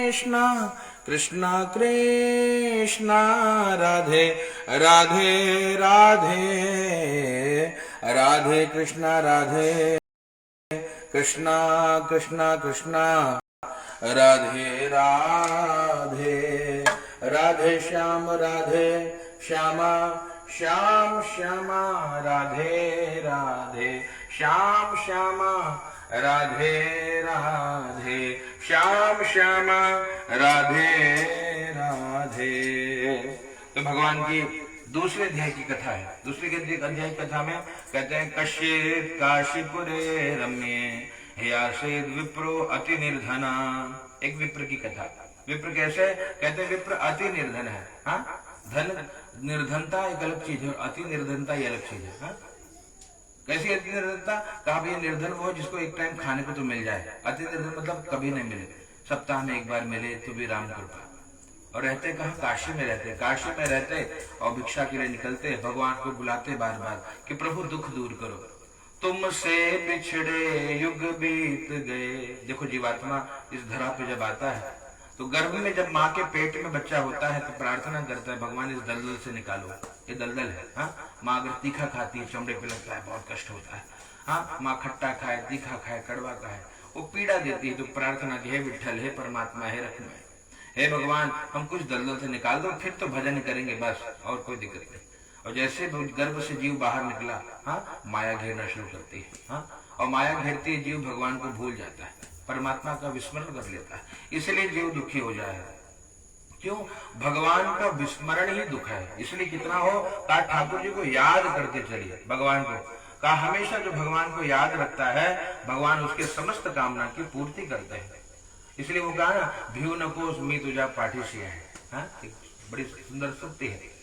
कृष्णा कृष्णा कृष्णा राधे राधे राधे राधे कृष्णा राधे कृष्णा कृष्णा कृष्णा राधे राधे राधे श्याम श्यामा श्याम श्यामा राधे राधे श्याम श्यामा राधे राधे श्याम श्यामा राधे राधे। तो भगवान की दूसरे अध्याय की कथा है। दूसरे अध्याय की कथा में कहते हैं कश्चित् काशीपुरे रम्ये हे आसीत् विप्रो अति निर्धना। एक विप्र की कथा। विप्र कैसे? कहते हैं विप्र अति निर्धन है। हाँ, धन निर्धनता एक अलग चीज है, अति निर्धनता ये अलग चीज है। हाँ? कैसी अति निर्धनता? कहा भाई निर्धन वो जिसको एक टाइम खाने को तो मिल जाए। अति निर्धन मतलब कभी नहीं मिले, सप्ताह में एक बार मिले तो भी राम कृपा। और रहते कहाँ? काशी में रहते। काशी में रहते और भिक्षा के लिए निकलते, भगवान को बुलाते बार बार कि प्रभु दुख दूर करो, तुमसे बिछड़े युग बीत गए। देखो जीवात्मा इस धरा पे जब आता है तो गर्भ में जब माँ के पेट में बच्चा होता है तो प्रार्थना करता है भगवान इस दलदल से निकालो, ये दलदल है। हाँ, माँ अगर तीखा खाती है चमड़े पे लगता है, बहुत कष्ट होता है। हाँ, माँ खट्टा खाए, तीखा खाए, कड़वा खाए, वो पीड़ा देती है। तो प्रार्थना की हे विठ्ठल, हे परमात्मा, हे रखमय, हे भगवान हम कुछ दलदल से निकाल दो, फिर तो भजन करेंगे बस, और कोई दिक्कत नहीं। और जैसे गर्भ से जीव बाहर निकला, हाँ, माया घेरना शुरू करती है। हाँ, और माया घेरती है, जीव भगवान को भूल जाता है, परमात्मा का विस्मरण कर लेता है, इसलिए जीव दुखी हो जाए। क्यों? भगवान का विस्मरण ही दुख है। इसलिए कितना हो कहा ठाकुर जी को याद करते चलिए, भगवान को कहा हमेशा जो भगवान को याद रखता है भगवान उसके समस्त कामना की पूर्ति करते हैं। इसलिए वो कहा ना भीव नकोस मी तुझा पाठीसी है। हाँ, बड़ी सुंदर सूक्ति है।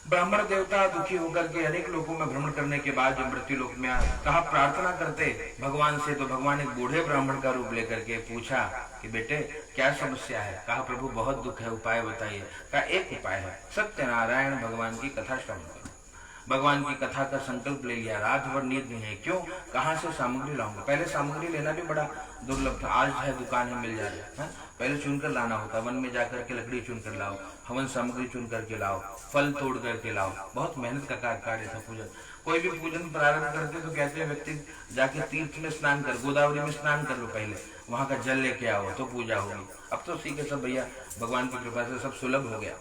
ब्राह्मण देवता दुखी होकर के अनेक लोगों में भ्रमण करने के बाद जब मृत्यु लोक में आए, कहा प्रार्थना करते भगवान से, तो भगवान एक बूढ़े ब्राह्मण का रूप लेकर के पूछा कि बेटे क्या समस्या है? कहा प्रभु बहुत दुख है, उपाय बताइए। कहा एक उपाय है, सत्यनारायण भगवान की कथा श्रवण करो। भगवान की कथा का संकल्प ले लिया, रात भर नींद नहीं है। क्यों? कहाँ से सामग्री लाऊंगा? पहले सामग्री लेना भी बड़ा दुर्लभ था, आज है दुकान में मिल जा रहा है। पहले चुनकर लाना होता, वन में जाकर के लकड़ी चुनकर लाओ, हवन सामग्री चुन करके लाओ, फल तोड़ करके लाओ, बहुत मेहनत का कार्य था पूजन। कोई भी पूजन प्रारंभ करते तो कहते हैं व्यक्ति जाके तीर्थ में स्नान कर, गोदावरी में स्नान कर लो, पहले वहां का जल लेके आओ तो पूजा होगी। अब तो सीखे सब भैया, भगवान की कृपा से सब सुलभ हो गया।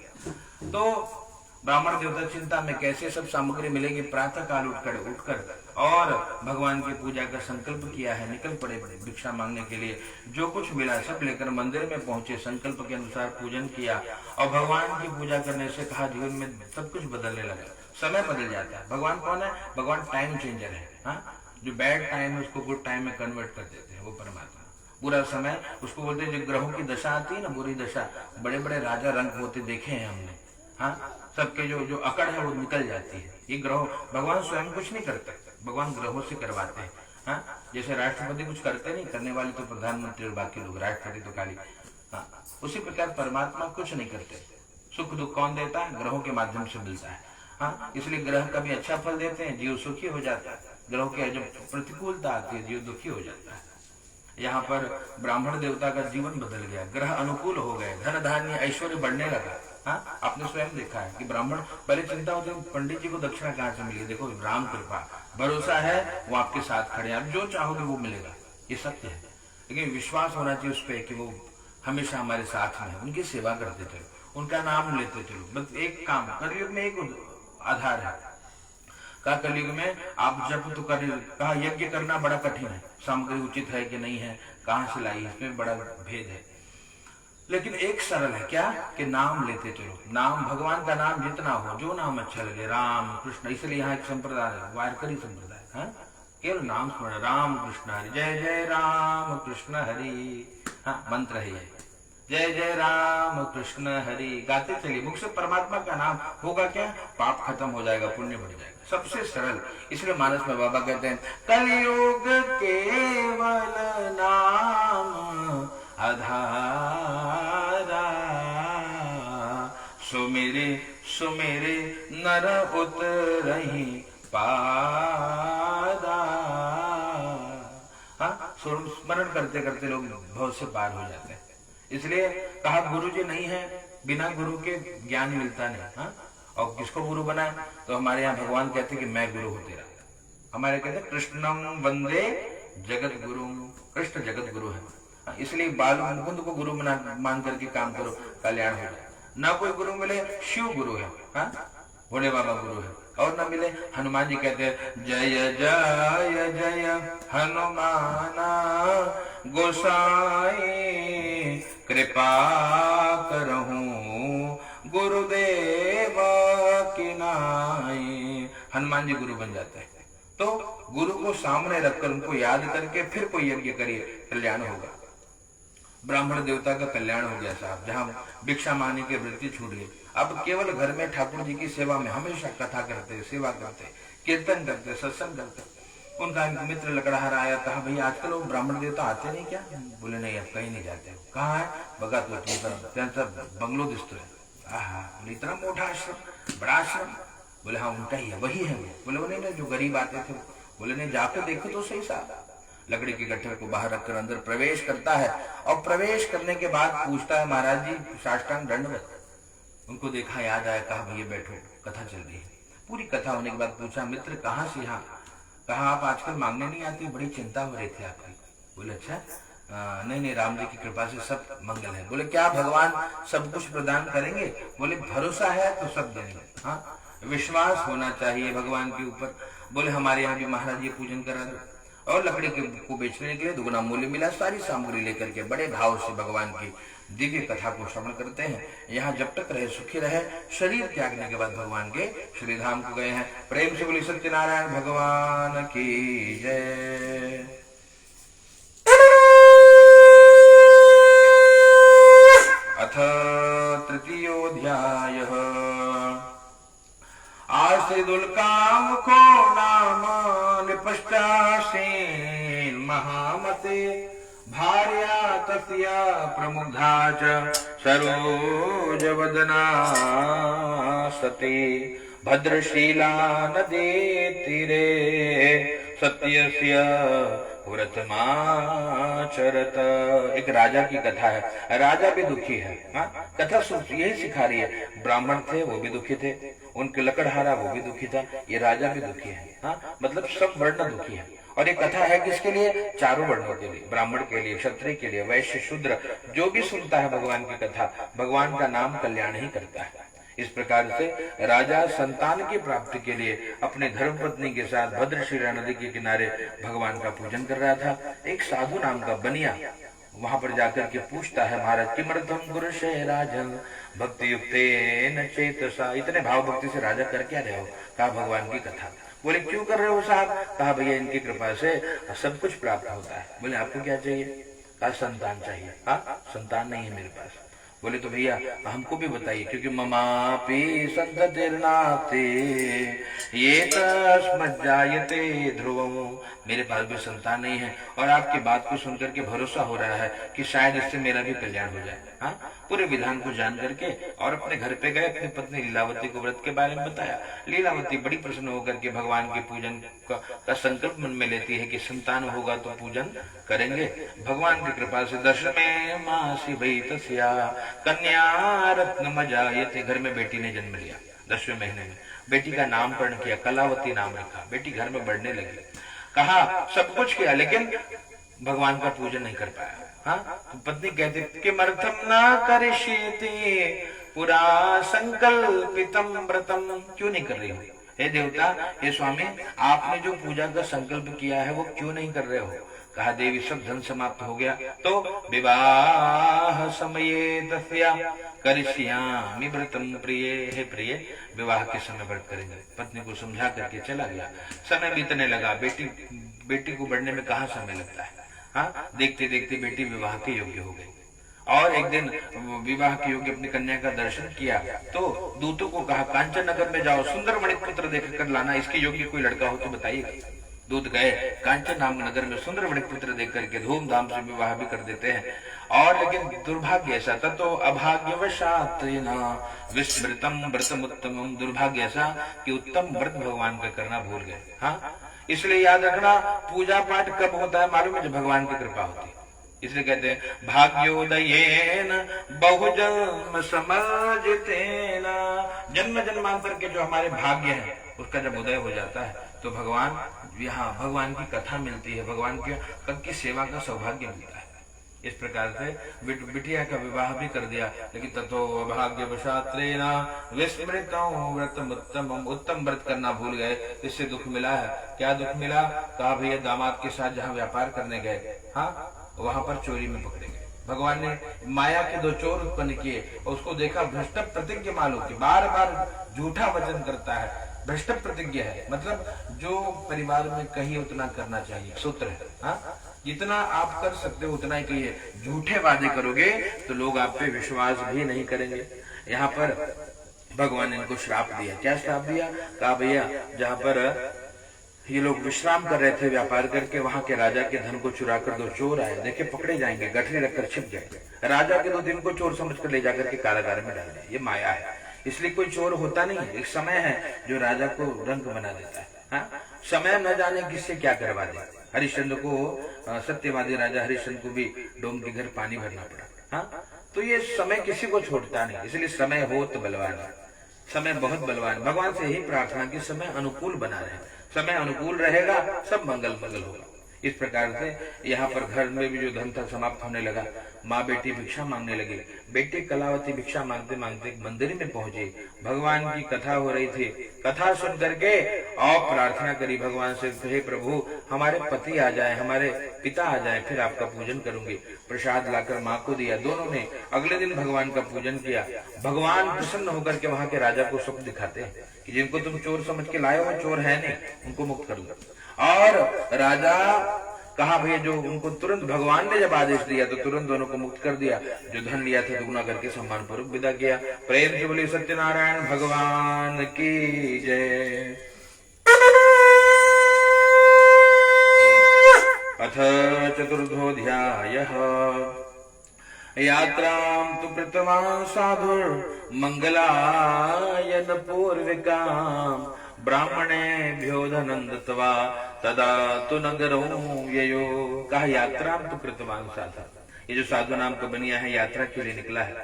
तो ब्राह्मण देवता चिंता में कैसे सब सामग्री मिलेगी। प्रातः काल उठकर और भगवान की पूजा का संकल्प किया है, निकल पड़े बड़े भिक्षा मांगने के लिए। जो कुछ मिला सब लेकर मंदिर में पहुंचे, संकल्प के अनुसार पूजन किया और भगवान की पूजा करने से कहा जीवन में सब कुछ बदलने लगा, समय बदल जाता है। भगवान कौन है? भगवान टाइम चेंजर है। हाँ, जो बैड टाइम है उसको गुड टाइम में कन्वर्ट कर देते हैं, वो परमात्मा। बुरा समय उसको बोलते हैं, जो ग्रहों की दशा आती है ना, बुरी दशा, बड़े बड़े राजा रंग होते देखे हैं हमने। हाँ, सबके जो अकड़ है वो निकल जाती है। ये ग्रह, भगवान स्वयं कुछ नहीं करते, भगवान ग्रहों से करवाते हैं। हाँ, जैसे राष्ट्रपति कुछ करते नहीं, करने वाले तो प्रधानमंत्री और बाकी लोग, राष्ट्रपति तो खाली। हाँ, उसी प्रकार परमात्मा कुछ नहीं करते। सुख दुख कौन देता है? ग्रहों के माध्यम से मिलता है। हाँ, इसलिए ग्रह कभी अच्छा फल देते हैं, जीव सुखी हो जाता है। ग्रहों की जब प्रतिकूलता आती है जीव दुखी हो जाता है। यहाँ पर ब्राह्मण देवता का जीवन बदल गया, ग्रह अनुकूल हो गए, धन धान्य ऐश्वर्य बढ़ने लगा। हाँ, आपने स्वयं देखा है कि ब्राह्मण पहले चिंता होती है पंडित जी को दक्षिणा कहाँ से मिली। देखो राम कृपा, भरोसा है, वो आपके साथ खड़े, आप जो चाहोगे वो मिलेगा, ये सत्य है। लेकिन विश्वास होना चाहिए उस पर कि वो हमेशा हमारे साथ में है। उनकी सेवा करते चलो, उनका नाम लेते चलो। बस एक काम, कलयुग में एक आधार है। कहा कलयुग में आप जब तो कर, कहा यज्ञ करना बड़ा कठिन है, सामग्री उचित है कि नहीं है, कहाँ से लाई, इसमें बड़ा भेद है। लेकिन एक सरल है, क्या? कि नाम लेते चलो। नाम, भगवान का नाम जितना हो, जो नाम अच्छा लगे, राम कृष्ण। इसलिए यहाँ एक संप्रदाय है, वारकरी संप्रदाय है, केवल नाम स्मरण, राम कृष्ण हरि, जय जय राम कृष्ण हरि। हाँ, मंत्र है ये, जय जय राम कृष्ण हरि। गाते चलिए, मुख से परमात्मा का नाम होगा क्या? पाप खत्म हो जाएगा, पुण्य बढ़ जाएगा, सबसे सरल। इसलिए मानस में बाबा कहते हैं कलयुग केवल नाम आधारा, सुमेरे सुमेरे नर उतरहि पादा। हाँ, स्मरण करते करते लोग भव से पार हो जाते हैं। इसलिए कहा गुरु जी नहीं है, बिना गुरु के ज्ञान मिलता नहीं। हाँ, और किसको गुरु बनाए? तो हमारे यहाँ भगवान कहते कि मैं गुरु हूं तेरा। हमारे कहते कृष्णम वंदे जगत गुरु, कृष्ण जगत गुरु है। हाँ, इसलिए बाल मुकुंद को गुरु मान करके काम करो, कल्याण हो जाए। ना कोई गुरु मिले, शिव गुरु है। हाँ, भोले बाबा गुरु है। और ना मिले, हनुमान जी कहते हैं जय जय जय हनुमाना गोसाई कृपा करहूं गुरुदेव की नाई। हनुमान जी गुरु बन जाते हैं। तो गुरु को सामने रखकर उनको याद करके फिर कोई यज्ञ करिए, कल्याण होगा। ब्राह्मण देवता का कल्याण हो गया साहब, जहां भिक्षा मांगने की वृत्ति छूट गई। अब केवल घर में ठाकुर जी की सेवा में हमेशा कथा करते, सेवा करते, कीर्तन करते, सत्संग करते। उनका एक मित्र लकड़हारा आया, कहा भैया आजकल वो ब्राह्मण देवता आते नहीं क्या? बोले नहीं, अब कहीं नहीं जाते। कहाँ है? बघा तो त्यांचा बंगलो दिसतोय। आहा, बोले इतना मोटा आश्रम, बड़ा आश्रम? बोले हाँ उनका ही है, वही है। बोले वो नहीं, जो गरीब आते थे। बोले नहीं, जाकर देखो तो सही साहब। लकड़ी के गट्ठर को बाहर रखकर अंदर प्रवेश करता है, और प्रवेश करने के बाद पूछता है महाराज जी साष्टांग दंडवत। उनको देखा, याद आया, कहा भैया बैठो, कथा चल रही है। पूरी कथा होने के बाद पूछा मित्र कहाँ से? यहाँ। कहा आप आजकल मांगने नहीं आती, बड़ी चिंता हो रही थी आपकी। बोले अच्छा, नहीं नहीं, राम जी की कृपा से सब मंगल है। बोले क्या भगवान सब कुछ प्रदान करेंगे? बोले भरोसा है तो सब देंगे। हाँ, विश्वास होना चाहिए भगवान के ऊपर। बोले हमारे यहाँ भी महाराज जी पूजन करा दो। और लकड़ी को बेचने के लिए दुगना मूल्य मिला। सारी सामग्री लेकर के बड़े भाव से भगवान की दिव्य कथा को श्रवण करते हैं। यहाँ जब तक रहे सुखी रहे। शरीर त्यागने के बाद भगवान के श्री धाम को गए हैं। प्रेम से बोली सत्यनारायण भगवान की जय। अथ तृतीयोऽध्यायः आश्रिदुल्कामुखो नाम निपश्चासीन् महामते भार्या तस्या प्रमुग्धा च सरोजवदना सती भद्रशीला नदी तीरे सत्यस्य व्रतमाचरत। एक राजा की कथा है। राजा भी दुखी है। हाँ, कथा यही सिखा रही है। ब्राह्मण थे, वो भी दुखी थे। उनके लकड़हारा, वो भी दुखी था। ये राजा भी दुखी है। हाँ, मतलब सब वर्ण दुखी है। और ये कथा है किसके लिए? चारों वर्णों के लिए, ब्राह्मण के लिए, क्षत्रिय के लिए, वैश्य, शूद्र। जो भी सुनता है भगवान की कथा, भगवान का नाम कल्याण ही करता है। इस प्रकार से राजा संतान की प्राप्ति के लिए अपने धर्मपत्नी के साथ भद्रशिला नदी के किनारे भगवान का पूजन कर रहा था। एक साधु नाम का बनिया वहां पर जाकर के पूछता है महाराज किमर्थम गुरुशय राजन भक्ति युक्तेन चेतसा। इतने भाव भक्ति से राजा कर क्या रहे हो? कहा भगवान की कथा। बोले क्यों कर रहे हो साहब? कहा भैया इनकी कृपा से सब कुछ प्राप्त होता है। बोले आपको क्या चाहिए? कहा संतान चाहिए। हाँ, संतान नहीं है मेरे पास। बोले तो भैया हमको भी बताइए, क्योंकि ममापि संततिर्नास्ति ये तस्मज्जायते ध्रुवम्। मेरे पास भी संतान नहीं है, और आपकी बात को सुनकर के भरोसा हो रहा है कि शायद इससे मेरा भी कल्याण हो जाए। हाँ, पूरे विधान को जान करके और अपने घर पे गए, अपनी पत्नी लीलावती को व्रत के बारे में बताया। लीलावती बड़ी प्रसन्न होकर के भगवान के पूजन का संकल्प मन में लेती है कि संतान होगा तो पूजन करेंगे। भगवान की कृपा से 10वें मासी भई तस्या कन्या रत्न मजायते। घर में बेटी ने जन्म लिया। 10वें महीने में बेटी का नामकरण किया, कलावती नाम रखा। बेटी घर में बढ़ने लगी। कहा सब कुछ किया, लेकिन भगवान का पूजन नहीं कर पाया। हाँ, तो पत्नी कहती कि मर्थम न करिष्यति पुरा संकल्पितम व्रतम। क्यों नहीं कर रही हो? हे देवता, हे स्वामी, आपने जो पूजा का संकल्प किया है वो क्यों नहीं कर रहे हो? कहा देवी सब धन समाप्त हो गया तो विवाह समये तस्या करिष्यामि व्रतम प्रिय। हे प्रिय, विवाह के समय व्रत करेंगे। पत्नी को समझा करके चला गया। समय बीतने लगा। बेटी को बढ़ने में कहाँ समय लगता है। हाँ, देखते देखते बेटी विवाह के योग्य हो गई। और एक दिन विवाह के योग्य अपनी कन्या का दर्शन किया तो दूतों को कहा कांचन नगर में जाओ, सुंदर मणिक पुत्र देख कर लाना, इसके योग्य कोई लड़का हो तो बताइएगा। दूत गए कांचन नाम नगर में, सुंदर मणिक पुत्र देख करके धूमधाम से विवाह भी कर देते हैं। और लेकिन दुर्भाग्य ऐसा था, तो अभाग्यवशात विस्मृतम व्रतम उत्तमम। दुर्भाग्य ऐसा कि उत्तम व्रत भगवान का करना भूल गए। हाँ, इसलिए याद रखना, पूजा पाठ कब होता है मालूम है? जब भगवान की कृपा होती है। इसलिए कहते हैं भाग्योदयेन बहुजन्म समाजतेन, जन्म जन्मांतर के जो हमारे भाग्य हैं उसका जब उदय हो जाता है तो भगवान, यहाँ भगवान की कथा मिलती है, भगवान की सेवा का सौभाग्य मिलता है। इस प्रकार से बिटिया का विवाह भी कर दिया, लेकिन ततो भाग्यवशात्रेण विस्मृतं व्रतम उत्तम व्रत करना भूल गए। इससे दुख मिला है। क्या दुख मिला? कहा भैया दामाद के साथ जहाँ व्यापार करने गए, हाँ वहां पर चोरी में पकड़े गए। भगवान ने माया के दो चोर उत्पन्न किए और उसको देखा भ्रष्ट प्रतिज्ञ मालूम की बार बार झूठा वचन करता है, भ्रष्ट प्रतिज्ञ है, मतलब जो परिवार में कहीं उतना करना चाहिए, सूत्र है, हाँ जितना आप कर सकते हो उतना ही कहिए। झूठे वादे करोगे तो लोग आप पे विश्वास भी नहीं करेंगे। यहाँ पर भगवान ने इनको श्राप दिया। क्या श्राप दिया? कहा भैया जहाँ पर ये लोग विश्राम कर रहे थे व्यापार करके, वहां के राजा के धन को चुरा कर दो चोर आए, देखे पकड़े जाएंगे, गठरी रखकर छिप जाएंगे। राजा के दो दिन को चोर समझकर ले जाकर के कारागार में डाल दिया। ये माया है, इसलिए कोई चोर होता नहीं है। एक समय है जो राजा को रंग बना देता है, हाँ? समय न जाने किससे क्या करवा दे। हरिश्चंद्र को, सत्यवादी राजा हरिश्चंद्र को भी डोम के घर पानी भरना पड़ा, हाँ? तो ये समय किसी को छोड़ता नहीं, इसलिए समय हो तो बलवान है, समय बहुत बलवान। भगवान से यही प्रार्थना कि समय अनुकूल बना रहे, समय अनुकूल रहेगा सब मंगल मंगल होगा। इस प्रकार से यहाँ पर घर में भी जो धन था समाप्त होने लगा। माँ बेटी भिक्षा मांगने लगे। बेटी कलावती भिक्षा मांगते मांगते मंदिर में पहुंची। भगवान की कथा हो रही थी। कथा सुन करके और प्रार्थना करी भगवान से, हे प्रभु हमारे पति आ जाए, हमारे पिता आ जाए, फिर आपका पूजन करूंगी। प्रसाद लाकर माँ को दिया। दोनों ने अगले दिन भगवान का पूजन किया। भगवान प्रसन्न होकर के वहां के राजा को स्वप्न दिखाते हैं कि जिनको तुम चोर समझ के लाए हो चोर है नहीं, उनको मुक्त कर दो। और राजा कहा भैया जो उनको तुरंत भगवान ने जब आदेश दिया तो तुरंत दोनों को मुक्त कर दिया। जो धन लिया था दुगुना करके सम्मान पूर्वक विदा किया। प्रेम से बोले सत्यनारायण भगवान की जय। अथ चतुर्थोऽध्यायः। यात्रां तु कृतवान् साधुर्मङ्गलायन पूर्विकाम् ब्राह्मणेभ्यो धनं दत्त्वा तदा तु नगरो ययो। कहा यात्रा तो कृतवान साधु, ये जो साधु नाम का बनिया है यात्रा के लिए निकला है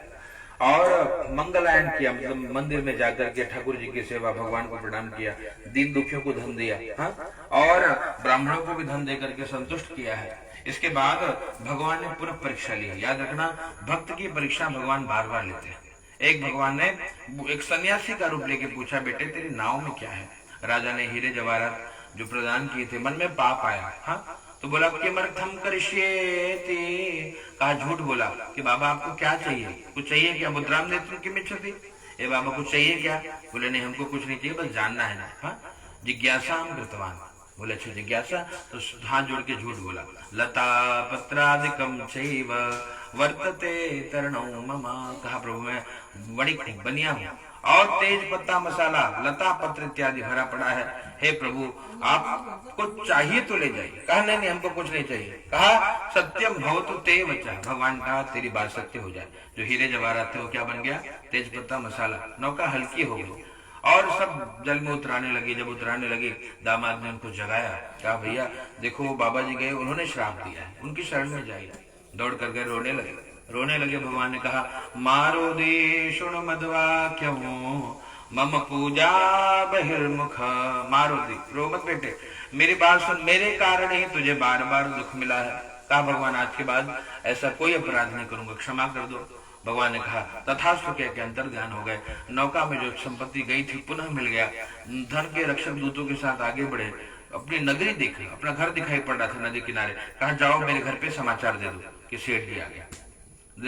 और मंगलायन किया, मतलब मंदिर में जाकर के ठाकुर जी की सेवा, भगवान को प्रणाम किया, दीन दुखियों को धन दिया, हाँ? और ब्राह्मणों को भी धन देकर के संतुष्ट किया है। इसके बाद भगवान ने पुनः परीक्षा लिया। याद रखना भक्त की परीक्षा भगवान बार बार लेते हैं। एक भगवान ने एक सन्यासी का रूप लेके पूछा, बेटे तेरी नाव में क्या है? राजा ने हीरे जवाहरात जो प्रदान किए थे, मन में पाप आया, हाँ? तो बोला किमर्थम करिष्येति, कहा झूठ बोला कि बाबा आपको क्या चाहिए, कुछ चाहिए क्या? मुद्राम नेत्र की मिच्छति, ए बाबा कुछ चाहिए क्या? बोले नहीं हमको कुछ नहीं चाहिए, बस जानना है ना, हाँ? जिज्ञासा कृतवान, बोले अच्छा जिज्ञासा, तो हाथ जोड़ के झूठ बोला। लता पत्रादिकम चैव वर्तते तरणौ मम, कहा प्रभु मैं बड़ी बनिया हूँ और तेज पत्ता मसाला लता पत्र इत्यादि भरा पड़ा है। हे प्रभु आपको चाहिए तो ले जाइए। कहा नहीं नहीं हमको कुछ नहीं चाहिए। कहा सत्यम भवतु ते वचा, भगवान कहा तेरी बात सत्य हो जाए। जो हीरे जवाहरात थे वो क्या बन गया? तेज पत्ता मसाला। नौका हल्की हो गई और सब जल में उतराने लगे। जब उतराने लगे दामाद ने उनको जगाया, कहा भैया देखो बाबा जी गए, उन्होंने श्राप दिया है, उनकी शरण में जाइए। दौड़ कर गए, रोने लगे। भगवान ने कहा मारो दे शुण मदवाक्यम मम पूजा बहिर्मुख, मारो दे, रो मत बेटे, मेरी बात सुन, मेरे कारण ही तुझे बार बार दुख मिला है। कहा भगवान आज के बाद ऐसा कोई अपराध नहीं करूंगा, क्षमा कर दो। भगवान ने कहा तथास्तु कह के अंतर ध्यान हो गए। नौका में जो संपत्ति गई थी पुनः मिल गया। धन के रक्षक दूतों के साथ आगे बढ़े। अपनी नगरी देखी, अपना घर दिखाई पड़ रहा था नदी किनारे। कहा जाओ मेरे घर पे समाचार दे दो कि सेठ जी आ गया।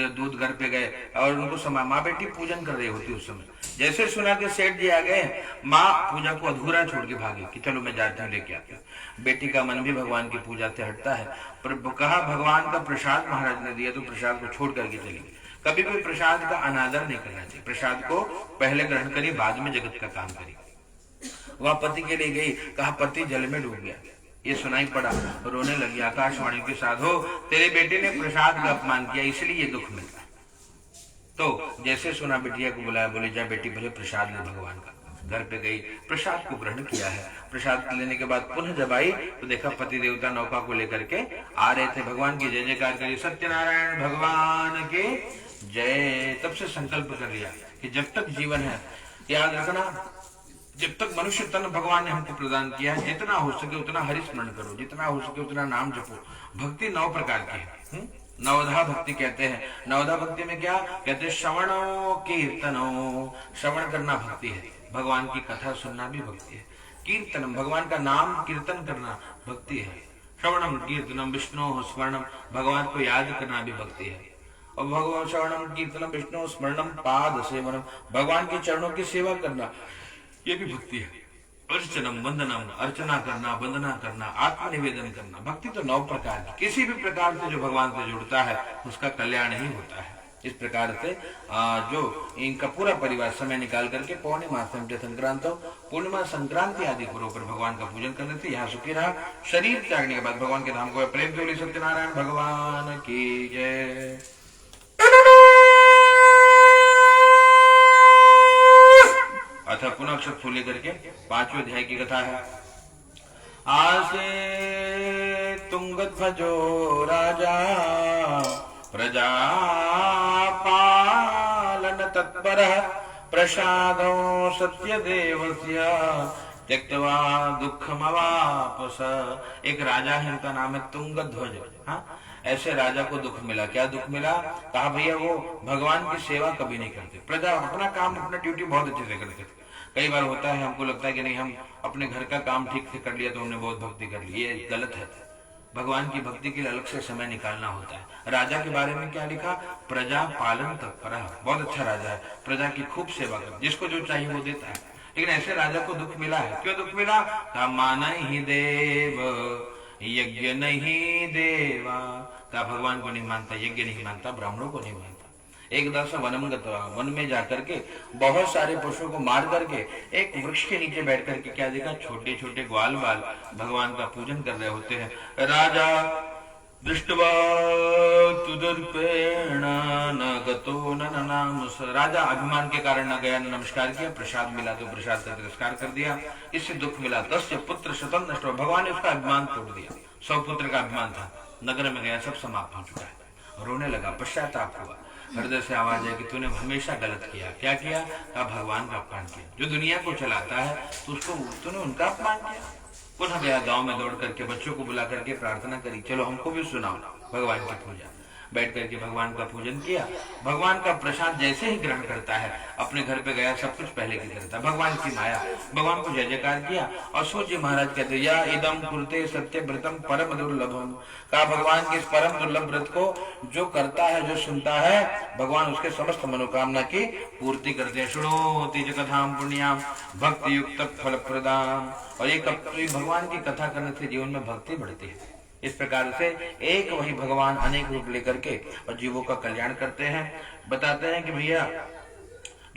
दूध घर पे गए और उनको माँ बेटी पूजन कर रही होती उस समय। जैसे सुना कि सेठ जी आ गए, माँ पूजा को अधूरा छोड़ के भागी कि चलो मैं जाती हूँ लेके आती हूँ। बेटी का मन भी भगवान की पूजा से हटता है, पर कहा भगवान का प्रसाद महाराज ने दिया तो प्रसाद को छोड़ करके चली। कभी भी प्रसाद का अनादर नहीं करना चाहिए। प्रसाद को पहले ग्रहण करी, बाद में जगत का काम करी। वह पति के लिए गई, कहा पति जल में डूब गया। ये सुनाई पड़ा, रोने लगी। आकाशवाणी के साधो तेरे बेटे ने प्रसाद का अपमान किया इसलिए ये दुख मिला। तो जैसे सुना बिटिया को बुलाया, बोले जा बेटी भले प्रसाद ले भगवान का। घर पे गई, प्रसाद को ग्रहण किया है। प्रसाद लेने के बाद पुनः जब आई तो देखा पति देवता नौका को लेकर के आ रहे थे। भगवान की जय जयकार करी, सत्यनारायण भगवान के जय। तब से संकल्प कर लिया कि जब तक जीवन है, याद रखना, जब तक मनुष्य तन भगवान ने हमको प्रदान किया है, जितना हो सके उतना हरि स्मरण करो, जितना हो सके उतना नाम जपो। भक्ति 9 प्रकार की है, नवधा भक्ति कहते हैं। नवधा भक्ति में क्या कहते हैं? श्रवणो कीर्तनो, श्रवण करना भक्ति है, भगवान की कथा सुनना भी भक्ति है। कीर्तनम, भगवान का नाम कीर्तन करना भक्ति है। श्रवणम कीर्तनम विष्णु स्मरणम, भगवान को याद करना भी भक्ति है। और भगवान श्रवणम कीर्तनम विष्णु स्मरणम पाद सेवनम, भगवान के चरणों की सेवा करना ये भी भक्ति है। अर्चनम वंदनम, अर्चना करना, वंदना करना, आत्मनिवेदन करना। भक्ति तो 9 प्रकार की, किसी भी प्रकार से जो भगवान से जुड़ता है उसका कल्याण ही होता है। इस प्रकार से जो इनका पूरा परिवार समय निकाल करके पूर्णिमा संक्रांत, पूर्णिमा संक्रांति आदि पर्व पर भगवान का पूजन करने से यहाँ सुखी रहा। शरीर त्यागने के बाद भगवान के धाम को प्रेम से बोली सत्यनारायण भगवान की जय। अथा पुनः अक्षर फूल लेकर के 5वें अध्याय की कथा है। आसे तुंगध्वजो राजा प्रजा पालन तत्पर प्रसादो सत्य देवस्य त्यक्त्वा दुःखमवापस। एक राजा है, उनका नाम है तुंगध्वज। हाँ, ऐसे राजा को दुख मिला। क्या दुख मिला? कहा भैया वो भगवान की सेवा कभी नहीं करते। प्रजा अपना काम, अपना ड्यूटी बहुत अच्छे से करते थे। कई बार होता है, हमको लगता है कि नहीं, हम अपने घर का काम ठीक से कर लिया तो हमने बहुत भक्ति कर ली। ये गलत है। भगवान की भक्ति के लिए अलग से समय निकालना होता है। राजा के बारे में क्या लिखा? प्रजा पालन तत्पर, बहुत अच्छा राजा है, प्रजा की खूब सेवा कर, जिसको जो चाहिए वो देता है। लेकिन ऐसे राजा को दुख मिला है। क्यों दुख मिला? कहा माना ही देव यज्ञ नहीं देवा, का भगवान को नहीं मानता, यज्ञ नहीं मानता, ब्राह्मणों को नहीं मानता। एक दस वनम गत्वा, वन में जाकर के बहुत सारे पशुओं को मार करके एक वृक्ष के नीचे बैठ करके क्या देखा? छोटे छोटे ग्वाल बाल भगवान का पूजन कर रहे होते हैं। राजा दृष्टवा तुदर्पेण न गतो न नाम, राजा अभिमान के कारण न गया, न नमस्कार किया। प्रसाद मिला तो प्रसाद का तिरस्कार कर दिया, इससे दुख मिला। तस्य पुत्र शतम नष्ट, भगवान ने उसका अभिमान तोड़ दिया। 100 पुत्र का अभिमान था, नगर में गया, सब समाप्त हो चुका है। रोने लगा, पश्चाताप हुआ, हृदय से आवाज है कि तूने हमेशा गलत किया। क्या किया? का भगवान का अपमान किया। जो दुनिया को चलाता है तो उसको तूने उनका अपमान किया। पुनः गया गांव में, दौड़ करके बच्चों को बुला करके प्रार्थना करी, चलो हमको भी सुनाओ भगवान की पूजा। बैठ करके भगवान का पूजन किया। भगवान का प्रसाद जैसे ही ग्रहण करता है, अपने घर पे गया, सब कुछ पहले की तरह था। भगवान की माया, भगवान को जय जयकार किया। और सूर्य महाराज कहते या इदम कुरुते सत्य व्रतम परम दुर्लभम, कहा भगवान के इस परम दुर्लभ व्रत को जो करता है, जो सुनता है, भगवान उसके समस्त मनोकामना की पूर्ति करते हैं। शृणोति च कथाम पुण्याम भक्ति युक्त फल प्रदान, और ये भगवान की कथा करने से जीवन में भक्ति बढ़ती है। इस प्रकार से एक वही भगवान अनेक रूप लेकर के और जीवों का कल्याण करते हैं। बताते हैं कि भैया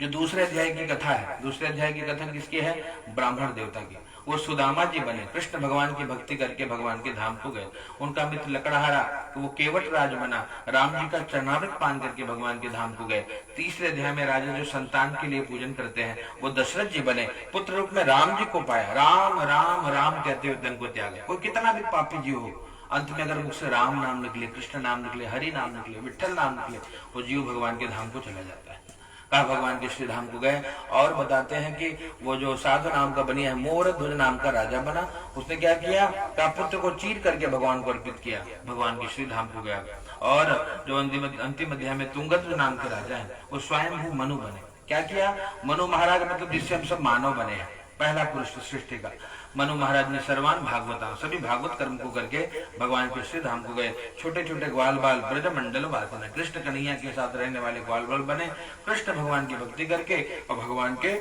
जो दूसरे अध्याय की कथा है, दूसरे अध्याय की कथा किसकी है? ब्राह्मण देवता की। वो सुदामा जी बने, कृष्ण भगवान की भक्ति करके भगवान के धाम को गए। उनका मित्र लकड़हारा तो वो केवट राज बना, राम जी का चरणामृत पान करके भगवान के धाम को गए। तीसरे अध्याय में राजा जो संतान के लिए पूजन करते हैं वो दशरथ जी बने, पुत्र रूप में राम जी को पाया। राम राम राम कहते हुए धन को त्यागा। कोई कितना भी पापी जीव हो, अंत में अगर मुझसे राम नाम निकले, कृष्ण नाम निकले, हरि नाम निकले, विठल नाम निकले, वो जीव भगवान के धाम को चला जाता है। कहा भगवान के श्री धाम को गए। और बताते हैं कि वो जो साधु नाम का बनिया है, मोर ध्वज नाम का राजा बना, उसने क्या किया? कहा पुत्र को चीर करके भगवान को अर्पित किया, भगवान के श्री धाम को गया। और जो अंतिम अध्याय में तुंगध्वज नाम के राजा है, वो स्वयं मनु बने। क्या किया? मनु महाराज मतलब जिससे हम सब मानव बने हैं, पहला पुरुष सृष्टि का। मनु महाराज ने सर्वान भागवता, सभी भागवत कर्म को करके भगवान के श्री धाम को गए। छोटे छोटे ग्वाल बाल ब्रज मंडल वासन, कृष्ण कन्हैया के साथ रहने वाले ग्वाल बाल बने, कृष्ण भगवान की भक्ति करके और भगवान के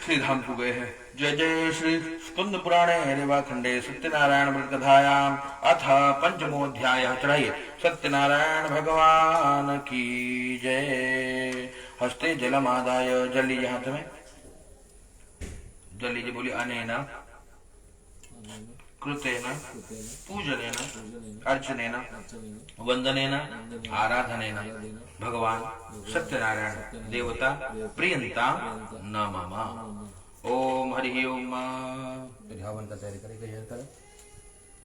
श्री धाम को गए हैं। जय जय श्री स्कंद पुराणे रेवा खंडे सत्यनारायण व्रत कथायाम अथ पंचमोध्याय। चढ़ाइए सत्यनारायण भगवान की जय। हस्ते जलमादाय, जल लीजिए हाथ में, जल लीजिए, बोलिए अनेना कृतेन पूजनेन अर्चनेन वंदनेन आराधनेन भगवान सत्यनारायण देवता प्रियंता न मम। ओम हरि ओम। तो हवन का तैयारी करें, तैयार करें।